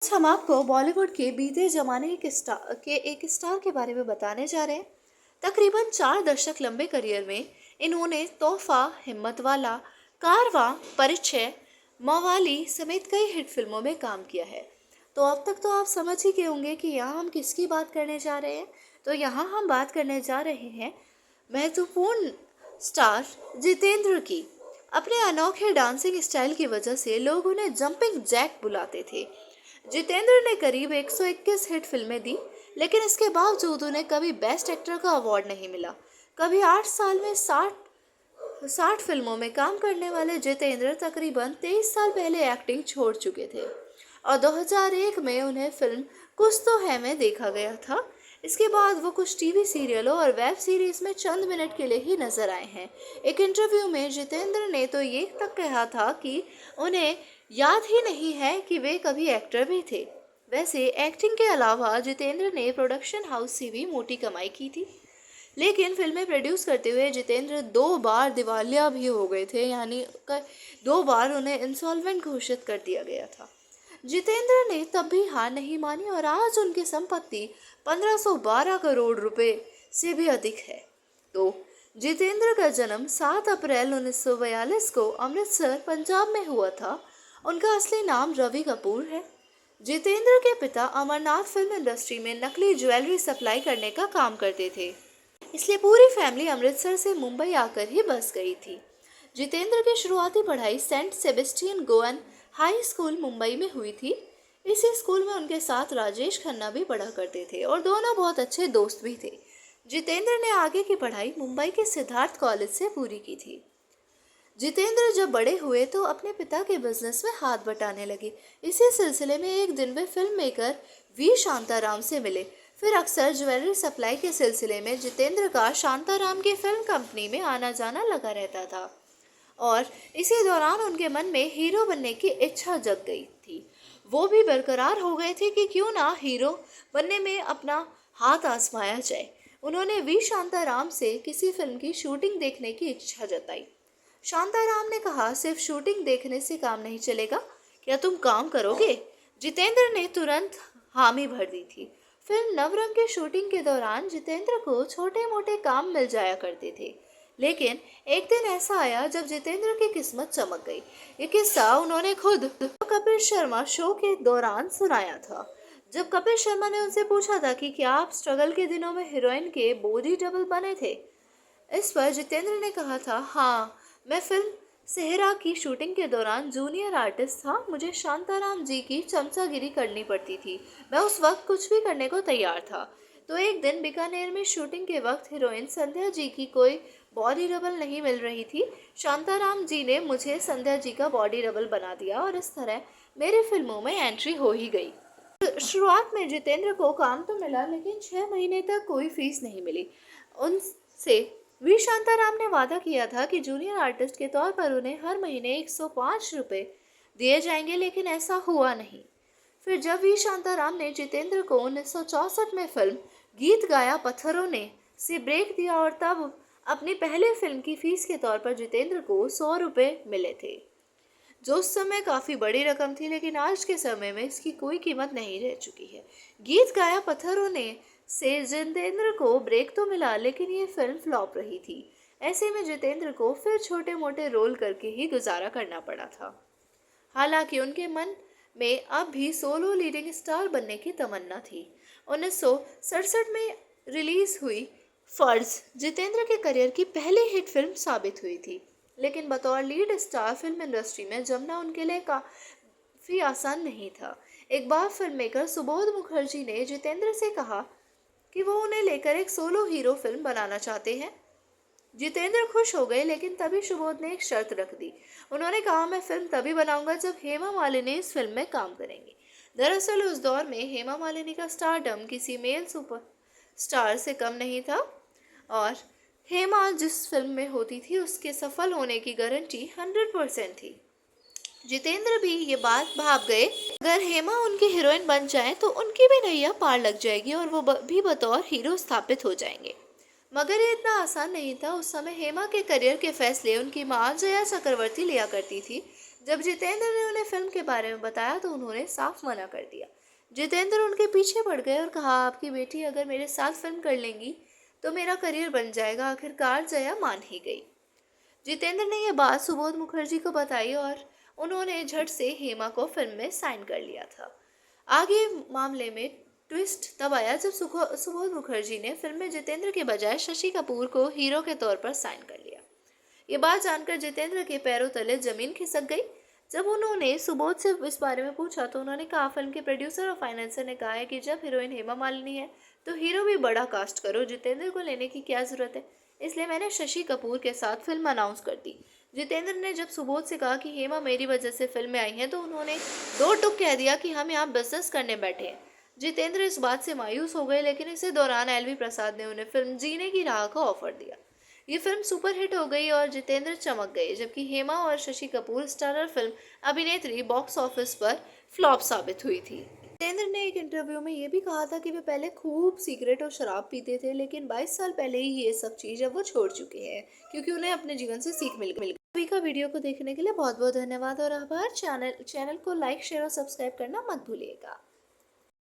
आज हम आपको बॉलीवुड के बीते जमाने के एक स्टार के बारे में बताने जा रहे हैं। तकरीबन 4 दशक लंबे करियर में इन्होंने तोहफा, हिम्मत वाला, कारवां, परिचय, मवाली समेत कई हिट फिल्मों में काम किया है। तो अब तक तो आप समझ ही गए होंगे कि यहाँ हम किसकी बात करने जा रहे हैं। तो यहाँ हम बात करने जा रहे हैं महत्वपूर्ण स्टार जितेंद्र की। अपने अनोखे डांसिंग स्टाइल की वजह से लोग उन्हें जंपिंग जैक बुलाते थे। जितेंद्र ने करीब 121 हिट फिल्में दी, लेकिन इसके बावजूद उन्हें कभी बेस्ट एक्टर का अवार्ड नहीं मिला। कभी 8 साल में 60 फिल्मों में काम करने वाले जितेंद्र तकरीबन 23 साल पहले एक्टिंग छोड़ चुके थे और 2001 में उन्हें फिल्म कुछ तो है में देखा गया था। इसके बाद वो कुछ टीवी सीरियलों और वेब सीरीज में चंद मिनट के लिए ही नजर आए हैं। एक इंटरव्यू में जितेंद्र ने तो ये तक कहा था कि उन्हें याद ही नहीं है कि वे कभी एक्टर भी थे। वैसे एक्टिंग के अलावा जितेंद्र ने प्रोडक्शन हाउस से भी मोटी कमाई की थी, लेकिन फिल्में प्रोड्यूस करते हुए जितेंद्र 2 बार दिवालिया भी हो गए थे, यानी 2 बार उन्हें इंसॉल्वेंट घोषित कर दिया गया था। जितेंद्र ने तब भी हार नहीं मानी और आज उनकी संपत्ति 1512 करोड़ रुपए से भी अधिक है। तो जितेंद्र का जन्म 7 अप्रैल 1942 को अमृतसर, पंजाब में हुआ था। उनका असली नाम रवि कपूर है। जितेंद्र के पिता अमरनाथ फिल्म इंडस्ट्री में नकली ज्वेलरी सप्लाई करने का काम करते थे, इसलिए पूरी फैमिली अमृतसर से मुंबई आकर ही बस गई थी। जितेंद्र की शुरुआती पढ़ाई Saint Sebastian Goan High School Mumbai में हुई थी। इसी स्कूल में उनके साथ राजेश खन्ना भी पढ़ा करते थे और दोनों बहुत अच्छे दोस्त भी थे। जितेंद्र ने आगे की पढ़ाई मुंबई के सिद्धार्थ कॉलेज से पूरी की थी। जितेंद्र जब बड़े हुए तो अपने पिता के बिजनेस में हाथ बटाने लगे। इसी सिलसिले में एक दिन वे फिल्म मेकर वी शांताराम से मिले। फिर अक्सर ज्वेलरी सप्लाई के सिलसिले में जितेंद्र का शांताराम की फिल्म कंपनी में आना जाना लगा रहता था और इसी दौरान उनके मन में हीरो बनने की इच्छा जग गई थी। वो भी बरकरार हो गए थे कि क्यों ना हीरो बनने में अपना हाथ आजमाया जाए। उन्होंने वी शांताराम से किसी फिल्म की शूटिंग देखने की इच्छा जताई। शांताराम ने कहा, सिर्फ शूटिंग देखने से काम नहीं चलेगा, क्या तुम काम करोगे? जितेंद्र ने तुरंत हामी भर दी थी। फिल्म नवरंग की शूटिंग के दौरान जितेंद्र को छोटे मोटे काम मिल जाया करते थे, लेकिन एक दिन ऐसा आया जब जितेंद्र की किस्मत चमक गई। ये किस्सा उन्होंने खुद कपिल शर्मा शो के दौरान सुनाया था। जब कपिल शर्मा ने उनसे पूछा था कि क्या आप स्ट्रगल के दिनों में हीरोइन के बॉडी डबल बने थे, इस पर जितेंद्र ने कहा था, हाँ, मैं फिल्म सेहरा की शूटिंग के दौरान जूनियर आर्टिस्ट था। मुझे शांताराम जी की चमचागिरी करनी पड़ती थी। मैं उस वक्त कुछ भी करने को तैयार था। तो एक दिन बीकानेर में शूटिंग के वक्त हीरोइन संध्या जी की कोई बॉडी डबल नहीं मिल रही थी। शांताराम जी ने मुझे संध्या जी का बॉडी डबल बना दिया और इस तरह मेरी फिल्मों में एंट्री हो ही गई। शुरुआत में जितेंद्र को काम तो मिला, लेकिन 6 महीने तक कोई फीस नहीं मिली। उनसे वी शांताराम ने वादा किया था कि जूनियर आर्टिस्ट के तौर पर उन्हें हर महीने 105 रुपये दिए जाएंगे, लेकिन ऐसा हुआ नहीं। फिर जब वी शांताराम ने जितेंद्र को 1964 में फिल्म गीत गाया पत्थरों ने से ब्रेक दिया और तब अपनी पहले फिल्म की फीस के तौर पर जितेंद्र को 100 रुपये मिले थे, जो उस समय काफ़ी बड़ी रकम थी, लेकिन आज के समय में इसकी कोई कीमत नहीं रह चुकी है। गीत गाया पत्थरों ने से जितेंद्र को ब्रेक तो मिला, लेकिन ये फिल्म फ्लॉप रही थी। ऐसे में जितेंद्र को फिर छोटे मोटे रोल करके ही गुजारा करना पड़ा था। हालांकि उनके मन में अब भी सोलो लीडिंग स्टार बनने की तमन्ना थी। 1967 में रिलीज हुई फर्ज जितेंद्र के करियर की पहली हिट फिल्म साबित हुई थी, लेकिन बतौर लीड स्टार फिल्म इंडस्ट्री में जमना उनके लिए काफ़ी आसान नहीं था। एक बार फिल्म मेकर सुबोध मुखर्जी ने जितेंद्र से कहा कि वो उन्हें लेकर एक सोलो हीरो फिल्म बनाना चाहते हैं। जितेंद्र खुश हो गए, लेकिन तभी सुबोध ने एक शर्त रख दी। उन्होंने कहा, मैं फिल्म तभी बनाऊंगा जब हेमा मालिनी इस फिल्म में काम करेंगी। दरअसल उस दौर में हेमा मालिनी का स्टारडम किसी मेल सुपर स्टार से कम नहीं था और हेमा जिस फिल्म में होती थी उसके सफल होने की गारंटी 100% थी। जितेंद्र भी ये बात भाप गए, अगर हेमा उनकी हीरोइन बन जाए तो उनकी भी नैया पार लग जाएगी और वो भी बतौर हीरो स्थापित हो जाएंगे। मगर ये इतना आसान नहीं था। उस समय हेमा के करियर के फैसले उनकी मां जया चक्रवर्ती लिया करती थी, जब जितेंद्र ने उन्हें फिल्म के बारे में बताया तो उन्होंने साफ मना कर दिया। जितेंद्र उनके पीछे पड़ गए और कहा, आपकी बेटी अगर मेरे साथ फिल्म कर लेंगी तो मेरा करियर बन जाएगा। आखिरकार जया मान ही गई। जितेंद्र ने यह बात सुबोध मुखर्जी को बताई और उन्होंने झट से हेमा को फिल्म में साइन कर लिया था। आगे मामले में ट्विस्ट तब आया जब सुबोध मुखर्जी ने फिल्म में जितेंद्र के बजाय शशि कपूर को हीरो के तौर पर साइन कर लिया। ये बात जानकर जितेंद्र के पैरों तले जमीन खिसक गई। जब उन्होंने सुबोध से इस बारे में पूछा तो उन्होंने कहा, फिल्म के प्रोड्यूसर और फाइनेंसर ने कहा है कि जब हीरोइन हेमा मालिनी है तो हीरो भी बड़ा कास्ट करो, जितेंद्र को लेने की क्या जरूरत है, इसलिए मैंने शशि कपूर के साथ फिल्म अनाउंस कर दी। जितेंद्र ने जब सुबोध से कहा कि हेमा मेरी वजह से फिल्म में आई है तो उन्होंने दो टुक कह दिया कि हम यहाँ बिजनेस करने बैठे हैं। जितेंद्र इस बात से मायूस हो गए, लेकिन इसी दौरान एलवी प्रसाद ने उन्हें फिल्म जीने की राह का ऑफर दिया। ये फिल्म सुपरहिट हो गई और जितेंद्र चमक गए, जबकि हेमा और शशि कपूर स्टारर फिल्म अभिनेत्री बॉक्स ऑफिस पर फ्लॉप साबित हुई थी। जितेंद्र ने एक इंटरव्यू में ये भी कहा था कि वे पहले खूब सिगरेट और शराब पीते थे, लेकिन 22 साल पहले ही ये सब चीज़ अब वो छोड़ चुके हैं, क्योंकि उन्हें अपने जीवन से सीख मिल गई। अभी का वीडियो को देखने के लिए बहुत बहुत धन्यवाद और आभार। चैनल को लाइक, शेयर और सब्सक्राइब करना मत भूलिएगा।